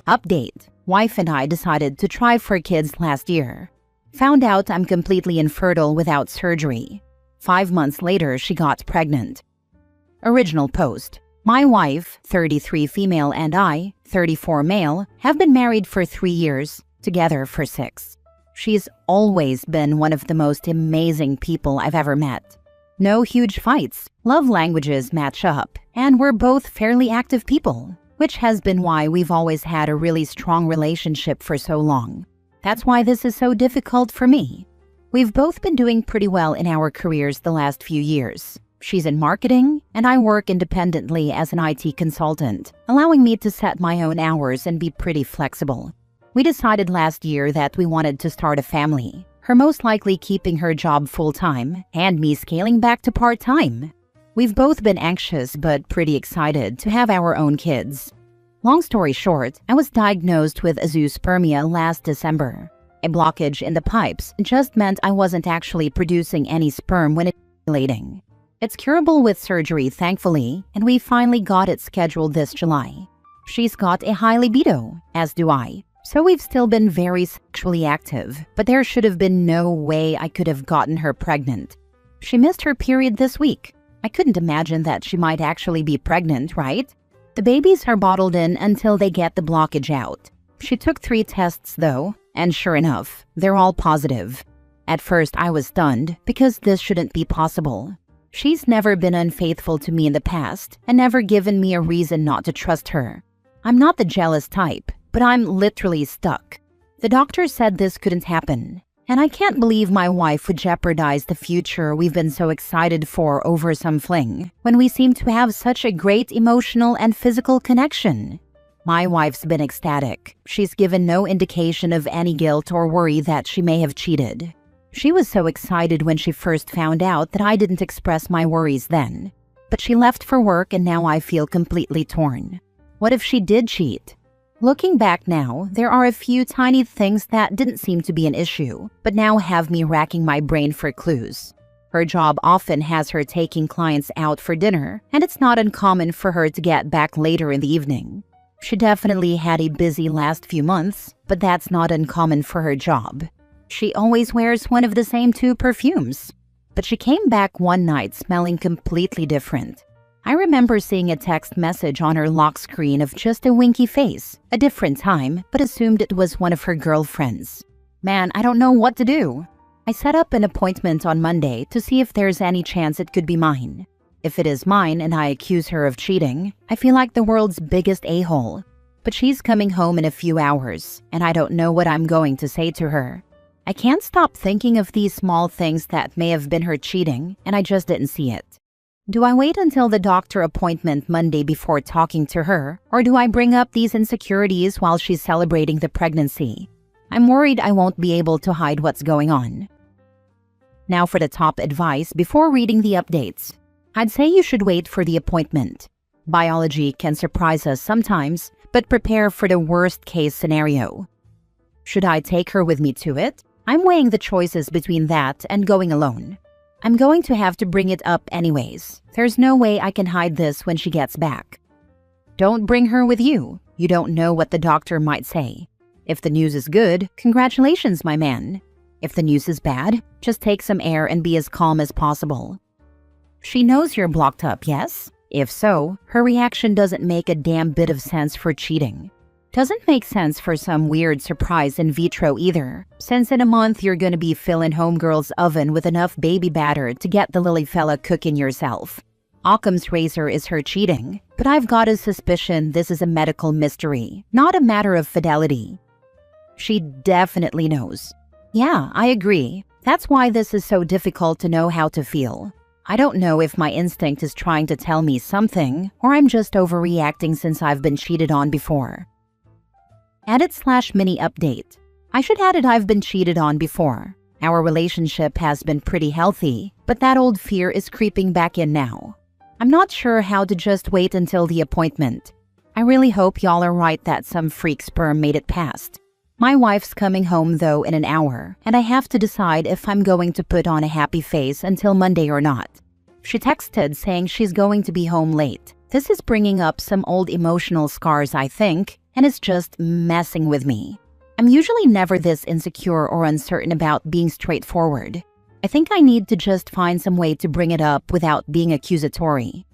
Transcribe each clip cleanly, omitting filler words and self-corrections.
Update: wife and I decided to try for kids last year. Found out I'm completely infertile without surgery. 5 months later, she got pregnant. Original post: my wife, 33 female, and I, 34 male, have been married for 3 years, together for 6. She's always been one of the most amazing people I've ever met. No huge fights, love languages match up, and we're both fairly active people, which has been why we've always had a really strong relationship for so long. That's why this is so difficult for me. We've both been doing pretty well in our careers the last few years. She's in marketing, and I work independently as an IT consultant, allowing me to set my own hours and be pretty flexible. We decided last year that we wanted to start a family, her most likely keeping her job full-time and me scaling back to part-time. We've both been anxious but pretty excited to have our own kids. Long story short, I was diagnosed with azoospermia last December. A blockage in the pipes just meant I wasn't actually producing any sperm when ejaculating. It's curable with surgery, thankfully, and we finally got it scheduled this July. She's got a high libido, as do I. So we've still been very sexually active, but there should have been no way I could have gotten her pregnant. She missed her period this week. I couldn't imagine that she might actually be pregnant, right? The babies are bottled in until they get the blockage out. She took 3 tests though, and sure enough, they're all positive. At first I was stunned because this shouldn't be possible. She's never been unfaithful to me in the past and never given me a reason not to trust her. I'm not the jealous type, but I'm literally stuck. The doctor said this couldn't happen, and I can't believe my wife would jeopardize the future we've been so excited for over some fling, when we seem to have such a great emotional and physical connection. My wife's been ecstatic. She's given no indication of any guilt or worry that she may have cheated. She was so excited when she first found out that I didn't express my worries then. But she left for work and now I feel completely torn. What if she did cheat? Looking back now, there are a few tiny things that didn't seem to be an issue, but now have me racking my brain for clues. Her job often has her taking clients out for dinner, and it's not uncommon for her to get back later in the evening. She definitely had a busy last few months, but that's not uncommon for her job. She always wears one of the same 2 perfumes. But she came back one night smelling completely different. I remember seeing a text message on her lock screen of just a winky face, a different time, but assumed it was one of her girlfriends. Man, I don't know what to do. I set up an appointment on Monday to see if there's any chance it could be mine. If it is mine and I accuse her of cheating, I feel like the world's biggest a-hole. But she's coming home in a few hours, and I don't know what I'm going to say to her. I can't stop thinking of these small things that may have been her cheating, and I just didn't see it. Do I wait until the doctor appointment Monday before talking to her, or do I bring up these insecurities while she's celebrating the pregnancy? I'm worried I won't be able to hide what's going on. Now for the top advice before reading the updates. I'd say you should wait for the appointment. Biology can surprise us sometimes, but prepare for the worst-case scenario. Should I take her with me to it? I'm weighing the choices between that and going alone. I'm going to have to bring it up anyways. There's no way I can hide this when she gets back. Don't bring her with you. You don't know what the doctor might say. If the news is good, congratulations, my man. If the news is bad, just take some air and be as calm as possible. She knows you're blocked up, yes? If so, her reaction doesn't make a damn bit of sense for cheating. Doesn't make sense for some weird surprise in vitro either, since in a month you're gonna be filling homegirl's oven with enough baby batter to get the lily fella cooking yourself. Occam's razor is her cheating, but I've got a suspicion this is a medical mystery, not a matter of fidelity. She definitely knows. Yeah, I agree. That's why this is so difficult to know how to feel. I don't know if my instinct is trying to tell me something, or I'm just overreacting since I've been cheated on before. Edit/mini update. I should add it I've been cheated on before. Our relationship has been pretty healthy, but that old fear is creeping back in now. I'm not sure how to just wait until the appointment. I really hope y'all are right that some freak sperm made it past. My wife's coming home though in an hour, and I have to decide if I'm going to put on a happy face until Monday or not. She texted saying she's going to be home late. This is bringing up some old emotional scars, I think, and it's just messing with me. I'm usually never this insecure or uncertain about being straightforward. I think I need to just find some way to bring it up without being accusatory.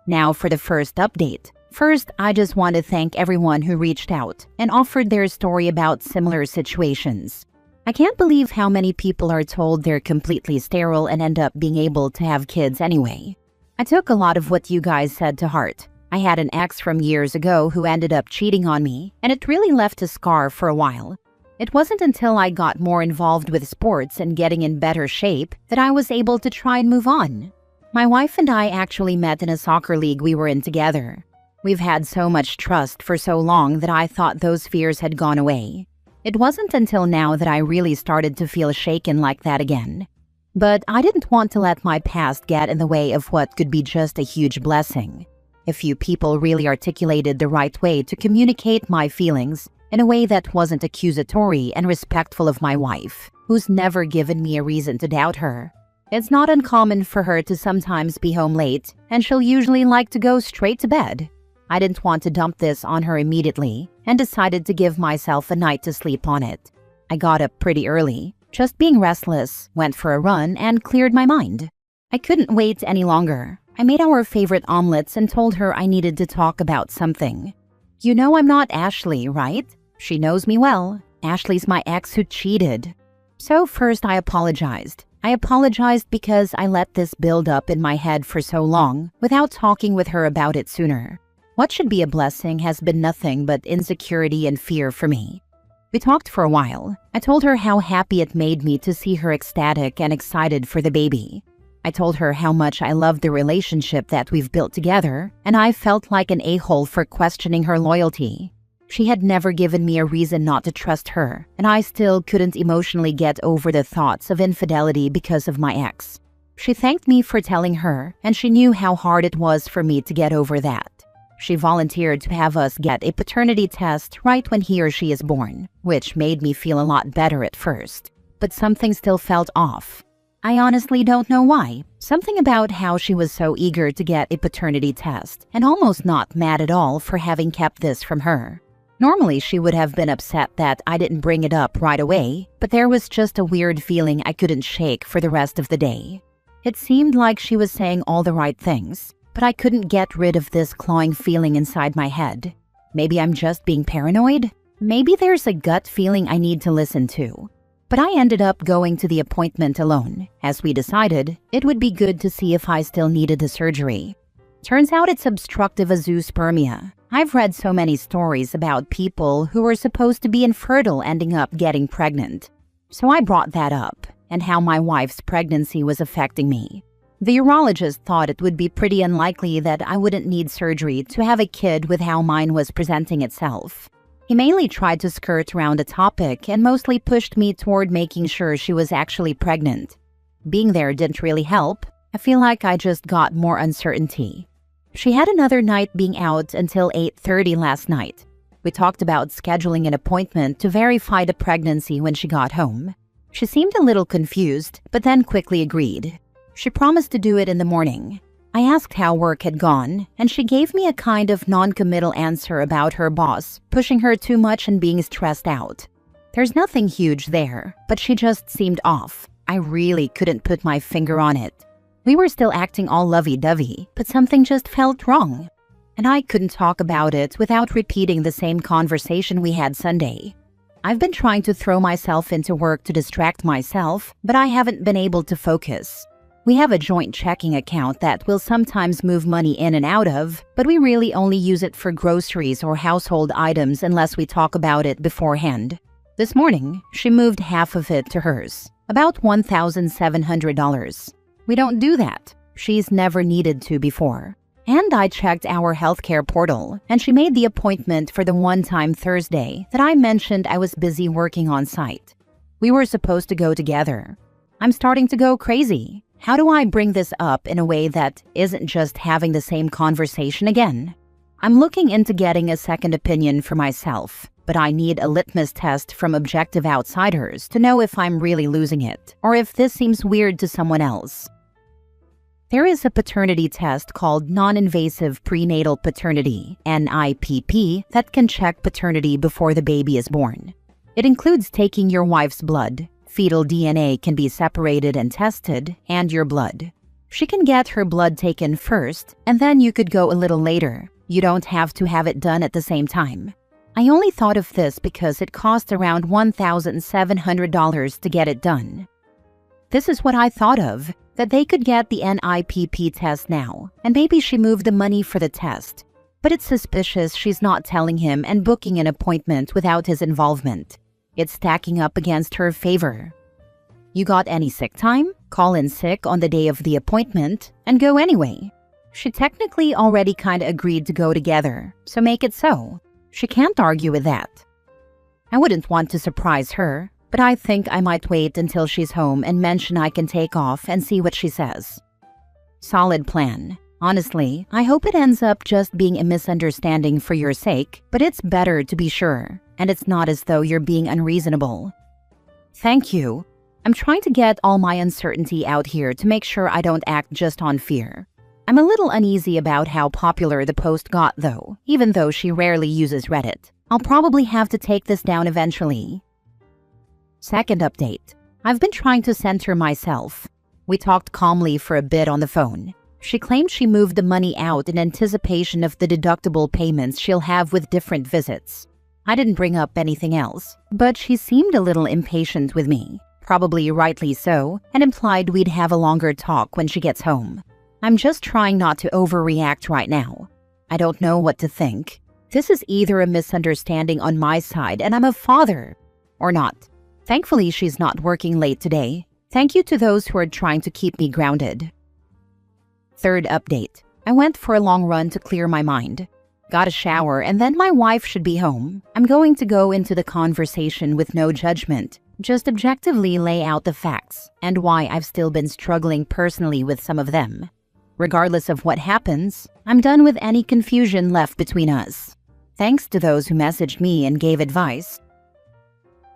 Now for the first update. First, I just want to thank everyone who reached out and offered their story about similar situations. I can't believe how many people are told they're completely sterile and end up being able to have kids anyway. I took a lot of what you guys said to heart. I had an ex from years ago who ended up cheating on me, and it really left a scar for a while. It wasn't until I got more involved with sports and getting in better shape that I was able to try and move on. My wife and I actually met in a soccer league we were in together. We've had so much trust for so long that I thought those fears had gone away. It wasn't until now that I really started to feel shaken like that again. But I didn't want to let my past get in the way of what could be just a huge blessing. A few people really articulated the right way to communicate my feelings in a way that wasn't accusatory and respectful of my wife, who's never given me a reason to doubt her. It's not uncommon for her to sometimes be home late, and she'll usually like to go straight to bed. I didn't want to dump this on her immediately and decided to give myself a night to sleep on it. I got up pretty early. Just being restless, went for a run, and cleared my mind. I couldn't wait any longer. I made our favorite omelets and told her I needed to talk about something. You know I'm not Ashley, right? She knows me well. Ashley's my ex who cheated. So first I apologized. I apologized because I let this build up in my head for so long without talking with her about it sooner. What should be a blessing has been nothing but insecurity and fear for me. We talked for a while. I told her how happy it made me to see her ecstatic and excited for the baby. I told her how much I loved the relationship that we've built together, and I felt like an a-hole for questioning her loyalty. She had never given me a reason not to trust her, and I still couldn't emotionally get over the thoughts of infidelity because of my ex. She thanked me for telling her, and she knew how hard it was for me to get over that. She volunteered to have us get a paternity test right when he or she is born, which made me feel a lot better at first. But something still felt off. I honestly don't know why. Something about how she was so eager to get a paternity test and almost not mad at all for having kept this from her. Normally, she would have been upset that I didn't bring it up right away, but there was just a weird feeling I couldn't shake for the rest of the day. It seemed like she was saying all the right things, but I couldn't get rid of this clawing feeling inside my head. Maybe I'm just being paranoid? Maybe there's a gut feeling I need to listen to. But I ended up going to the appointment alone, as we decided it would be good to see if I still needed the surgery. Turns out it's obstructive azoospermia. I've read so many stories about people who were supposed to be infertile ending up getting pregnant. So I brought that up, and how my wife's pregnancy was affecting me. The urologist thought it would be pretty unlikely that I wouldn't need surgery to have a kid with how mine was presenting itself. He mainly tried to skirt around the topic and mostly pushed me toward making sure she was actually pregnant. Being there didn't really help. I feel like I just got more uncertainty. She had another night being out until 8:30 last night. We talked about scheduling an appointment to verify the pregnancy when she got home. She seemed a little confused, but then quickly agreed. She promised to do it in the morning. I asked how work had gone, and she gave me a kind of non-committal answer about her boss pushing her too much and being stressed out. There's nothing huge there, but she just seemed off. I really couldn't put my finger on it. We were still acting all lovey-dovey, but something just felt wrong. And I couldn't talk about it without repeating the same conversation we had Sunday. I've been trying to throw myself into work to distract myself, but I haven't been able to focus. We have a joint checking account that we'll sometimes move money in and out of, but we really only use it for groceries or household items unless we talk about it beforehand. This morning, she moved half of it to hers, about $1,700. We don't do that. She's never needed to before. And I checked our healthcare portal, and she made the appointment for the one-time Thursday that I mentioned I was busy working on site. We were supposed to go together. I'm starting to go crazy. How do I bring this up in a way that isn't just having the same conversation again? I'm looking into getting a second opinion for myself, but I need a litmus test from objective outsiders to know if I'm really losing it, or if this seems weird to someone else. There is a paternity test called non-invasive prenatal paternity, NIPP, that can check paternity before the baby is born. It includes taking your wife's blood. Fetal DNA can be separated and tested, and your blood. She can get her blood taken first, and then you could go a little later. You don't have to have it done at the same time. I only thought of this because it cost around $1,700 to get it done. This is what I thought of, that they could get the NIPP test now, and maybe she moved the money for the test. But it's suspicious she's not telling him and booking an appointment without his involvement. It's stacking up against her favor. You got any sick time? Call in sick on the day of the appointment and go anyway. She technically already kinda agreed to go together, so make it so. She can't argue with that. I wouldn't want to surprise her, but I think I might wait until she's home and mention I can take off and see what she says. Solid plan. Honestly, I hope it ends up just being a misunderstanding for your sake, but it's better to be sure, and it's not as though you're being unreasonable. Thank you. I'm trying to get all my uncertainty out here to make sure I don't act just on fear. I'm a little uneasy about how popular the post got though, even though she rarely uses Reddit. I'll probably have to take this down eventually. Second update. I've been trying to center myself. We talked calmly for a bit on the phone. She claimed she moved the money out in anticipation of the deductible payments she'll have with different visits. I didn't bring up anything else, but she seemed a little impatient with me, probably rightly so, and implied we'd have a longer talk when she gets home. I'm just trying not to overreact right now. I don't know what to think. This is either a misunderstanding on my side and I'm a father, or not. Thankfully, she's not working late today. Thank you to those who are trying to keep me grounded. Third update. I went for a long run to clear my mind. Got a shower and then my wife should be home. I'm going to go into the conversation with no judgment, just objectively lay out the facts and why I've still been struggling personally with some of them. Regardless of what happens, I'm done with any confusion left between us. Thanks to those who messaged me and gave advice.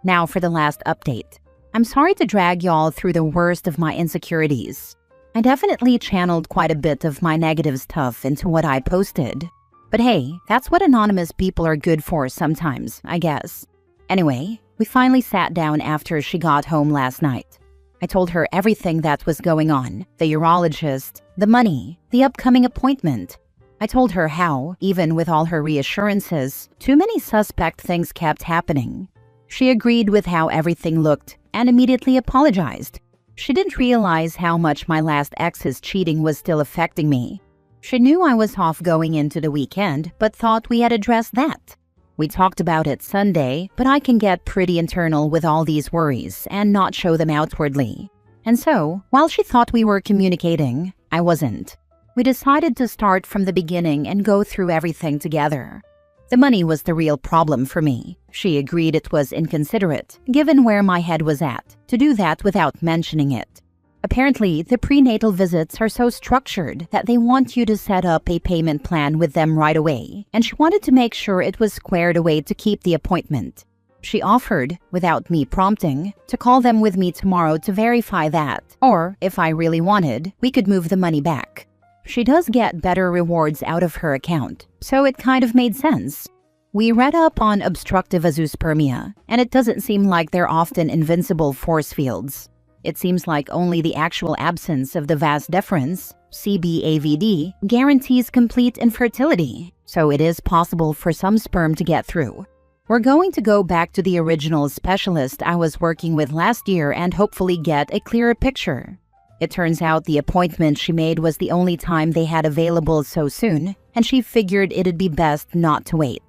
Now for the last update. I'm sorry to drag y'all through the worst of my insecurities. I definitely channeled quite a bit of my negative stuff into what I posted. But hey, that's what anonymous people are good for sometimes, I guess. Anyway, we finally sat down after she got home last night. I told her everything that was going on, the urologist, the money, the upcoming appointment. I told her how, even with all her reassurances, too many suspect things kept happening. She agreed with how everything looked and immediately apologized. She didn't realize how much my last ex's cheating was still affecting me. She knew I was off going into the weekend, but thought we had addressed that. We talked about it Sunday, but I can get pretty internal with all these worries and not show them outwardly. And so, while she thought we were communicating, I wasn't. We decided to start from the beginning and go through everything together. The money was the real problem for me. She agreed it was inconsiderate, given where my head was at, to do that without mentioning it. Apparently, the prenatal visits are so structured that they want you to set up a payment plan with them right away, and she wanted to make sure it was squared away to keep the appointment. She offered, without me prompting, to call them with me tomorrow to verify that, or, if I really wanted, we could move the money back. She does get better rewards out of her account, so it kind of made sense. We read up on obstructive azoospermia, and it doesn't seem like they're often invincible force fields. It seems like only the actual absence of the vas deferens, CBAVD, guarantees complete infertility, so it is possible for some sperm to get through. We're going to go back to the original specialist I was working with last year and hopefully get a clearer picture. It turns out the appointment she made was the only time they had available so soon, and she figured it'd be best not to wait.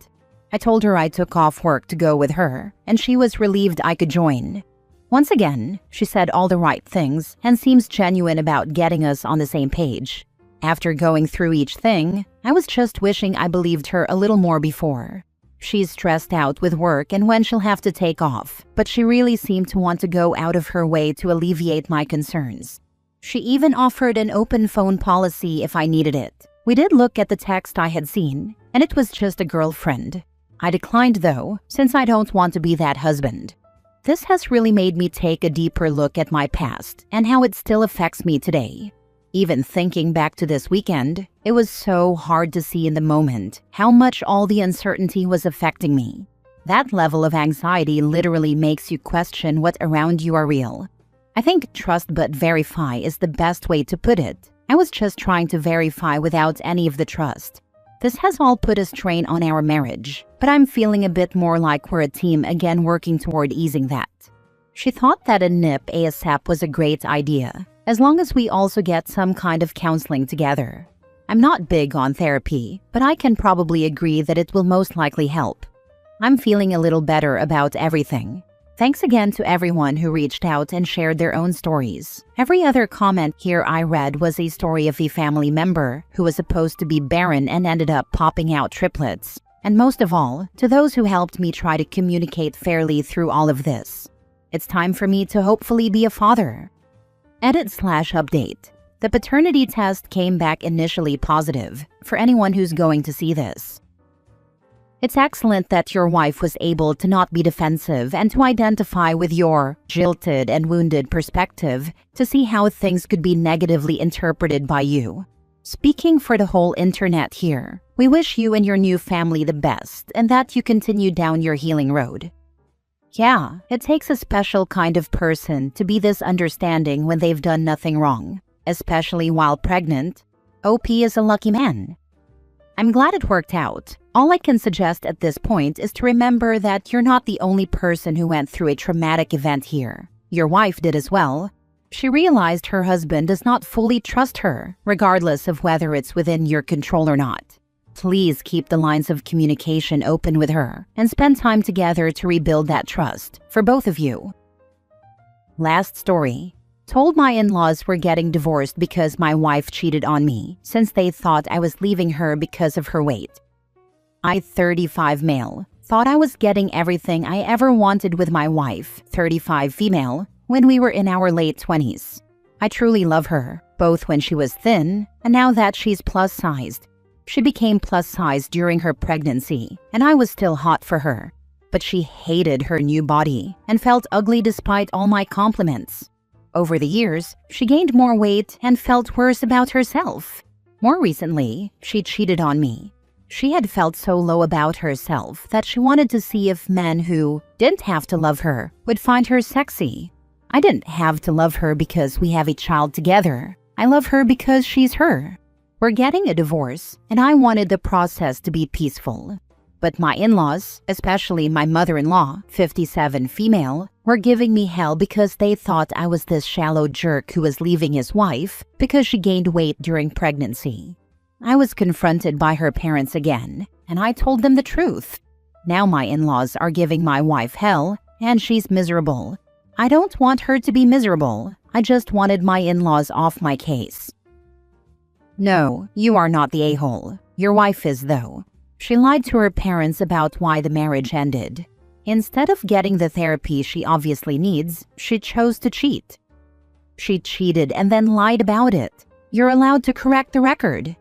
I told her I took off work to go with her, and she was relieved I could join. Once again, she said all the right things and seems genuine about getting us on the same page. After going through each thing, I was just wishing I believed her a little more before. She's stressed out with work and when she'll have to take off, but she really seemed to want to go out of her way to alleviate my concerns. She even offered an open phone policy if I needed it. We did look at the text I had seen, and it was just a girlfriend. I declined though, since I don't want to be that husband. This has really made me take a deeper look at my past and how it still affects me today. Even thinking back to this weekend, it was so hard to see in the moment how much all the uncertainty was affecting me. That level of anxiety literally makes you question what around you are real. I think trust but verify is the best way to put it. I was just trying to verify without any of the trust. This has all put a strain on our marriage, but I'm feeling a bit more like we're a team again working toward easing that. She thought that a nip ASAP was a great idea, as long as we also get some kind of counseling together. I'm not big on therapy, but I can probably agree that it will most likely help. I'm feeling a little better about everything. Thanks again to everyone who reached out and shared their own stories. Every other comment here I read was a story of a family member who was supposed to be barren and ended up popping out triplets. And most of all, to those who helped me try to communicate fairly through all of this. It's time for me to hopefully be a father. Edit/update. The paternity test came back initially positive for anyone who's going to see this. It's excellent that your wife was able to not be defensive and to identify with your jilted and wounded perspective to see how things could be negatively interpreted by you. Speaking for the whole internet here, we wish you and your new family the best and that you continue down your healing road. Yeah, it takes a special kind of person to be this understanding when they've done nothing wrong, especially while pregnant. OP is a lucky man. I'm glad it worked out. All I can suggest at this point is to remember that you're not the only person who went through a traumatic event here. Your wife did as well. She realized her husband does not fully trust her, regardless of whether it's within your control or not. Please keep the lines of communication open with her and spend time together to rebuild that trust for both of you. Last story. Told my in-laws we're getting divorced because my wife cheated on me since they thought I was leaving her because of her weight. I, 35 male, thought I was getting everything I ever wanted with my wife, 35 female, when we were in our late 20s. I truly love her, both when she was thin and now that she's plus-sized. She became plus-sized during her pregnancy, and I was still hot for her. But she hated her new body and felt ugly despite all my compliments. Over the years, she gained more weight and felt worse about herself. More recently, she cheated on me. She had felt so low about herself that she wanted to see if men who didn't have to love her would find her sexy. I didn't have to love her because we have a child together. I love her because she's her. We're getting a divorce, and I wanted the process to be peaceful. But my in-laws, especially my mother-in-law, 57 female, were giving me hell because they thought I was this shallow jerk who was leaving his wife because she gained weight during pregnancy. I was confronted by her parents again, and I told them the truth. Now my in-laws are giving my wife hell, and she's miserable. I don't want her to be miserable. I just wanted my in-laws off my case. No, you are not the a-hole. Your wife is, though. She lied to her parents about why the marriage ended. Instead of getting the therapy she obviously needs, she chose to cheat. She cheated and then lied about it. You're allowed to correct the record.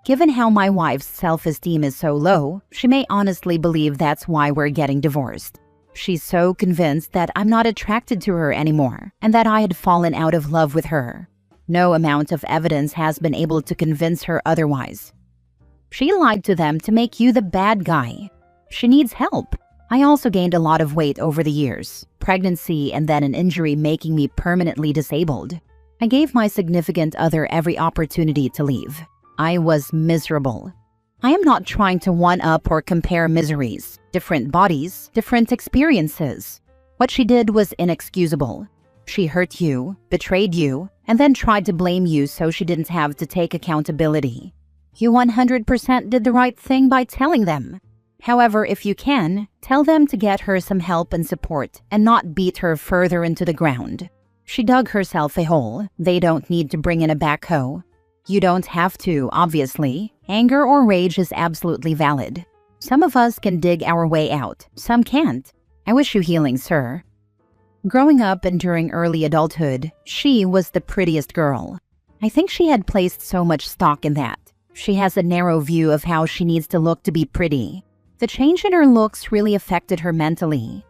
Given how my wife's self-esteem is so low, she may honestly believe that's why we're getting divorced. She's so convinced that I'm not attracted to her anymore and that I had fallen out of love with her. No amount of evidence has been able to convince her otherwise. She lied to them to make you the bad guy. She needs help. I also gained a lot of weight over the years, pregnancy and then an injury making me permanently disabled. I gave my significant other every opportunity to leave. I was miserable. I am not trying to one-up or compare miseries, different bodies, different experiences. What she did was inexcusable. She hurt you, betrayed you, and then tried to blame you so she didn't have to take accountability. You 100% did the right thing by telling them. However, if you can, tell them to get her some help and support and not beat her further into the ground. She dug herself a hole. They don't need to bring in a backhoe. You don't have to, obviously. Anger or rage is absolutely valid. Some of us can dig our way out, some can't. I wish you healing, sir. Growing up and during early adulthood, she was the prettiest girl. I think she had placed so much stock in that. She has a narrow view of how she needs to look to be pretty. The change in her looks really affected her mentally.